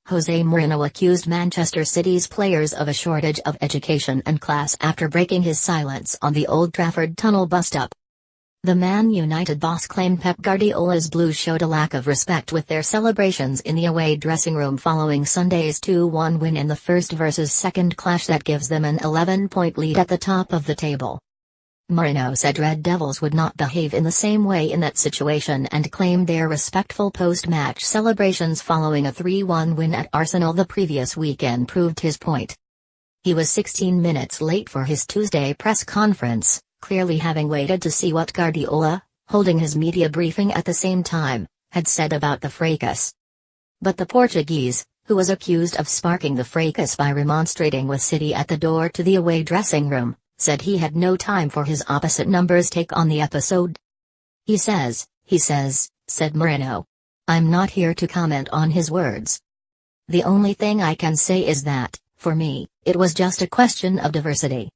Jose Mourinho accused Manchester City's players of a shortage of education and class after breaking his silence on the Old Trafford tunnel bust-up. The Man United boss claimed Pep Guardiola's Blues showed a lack of respect with their celebrations in the away dressing room following Sunday's 2-1 win in the first versus second clash that gives them an 11-point lead at the top of the table. Mourinho said Red Devils would not behave in the same way in that situation and claimed their respectful post-match celebrations following a 3-1 win at Arsenal the previous weekend proved his point. He was 16 minutes late for his Tuesday press conference, clearly having waited to see what Guardiola, holding his media briefing at the same time, had said about the fracas. But the Portuguese, who was accused of sparking the fracas by remonstrating with City at the door to the away dressing room, said he had no time for his opposite numbers take on the episode. He says, said Mourinho. I'm not here to comment on his words. The only thing I can say is that, for me, it was just a question of diversity.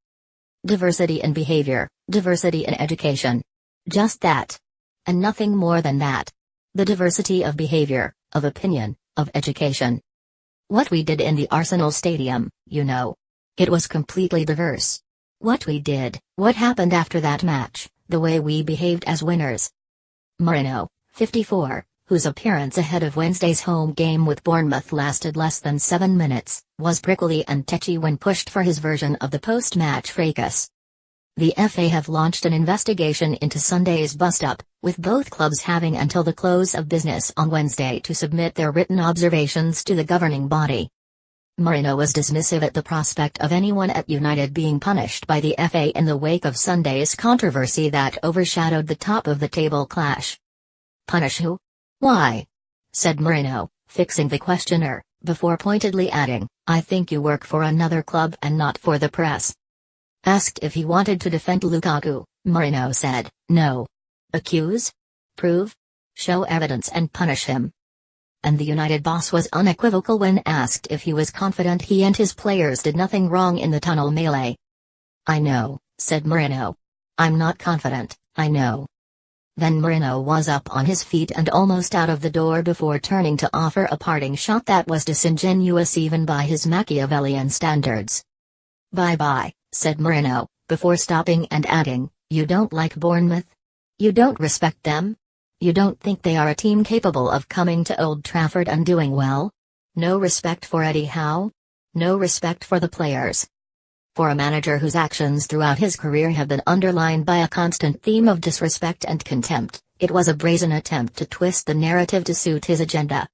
Diversity in behavior, diversity in education. Just that. And nothing more than that. The diversity of behavior, of opinion, of education. What we did in the Arsenal stadium, it was completely diverse. What we did, what happened after that match, the way we behaved as winners. Mourinho, 54, whose appearance ahead of Wednesday's home game with Bournemouth lasted less than 7 minutes, was prickly and tetchy when pushed for his version of the post-match fracas. The FA have launched an investigation into Sunday's bust-up, with both clubs having until the close of business on Wednesday to submit their written observations to the governing body. Mourinho was dismissive at the prospect of anyone at United being punished by the FA in the wake of Sunday's controversy that overshadowed the top-of-the-table clash. Punish who? Why? Said Mourinho, fixing the questioner, before pointedly adding, I think you work for another club and not for the press. Asked if he wanted to defend Lukaku, Mourinho said, no. Accuse? Prove? Show evidence and punish him. And the United boss was unequivocal when asked if he was confident he and his players did nothing wrong in the tunnel melee. I know, said Mourinho. I'm not confident, I know. Then Mourinho was up on his feet and almost out of the door before turning to offer a parting shot that was disingenuous even by his Machiavellian standards. Bye-bye, said Mourinho, before stopping and adding, you don't like Bournemouth? You don't respect them? You don't think they are a team capable of coming to Old Trafford and doing well? No respect for Eddie Howe? No respect for the players? For a manager whose actions throughout his career have been underlined by a constant theme of disrespect and contempt, it was a brazen attempt to twist the narrative to suit his agenda.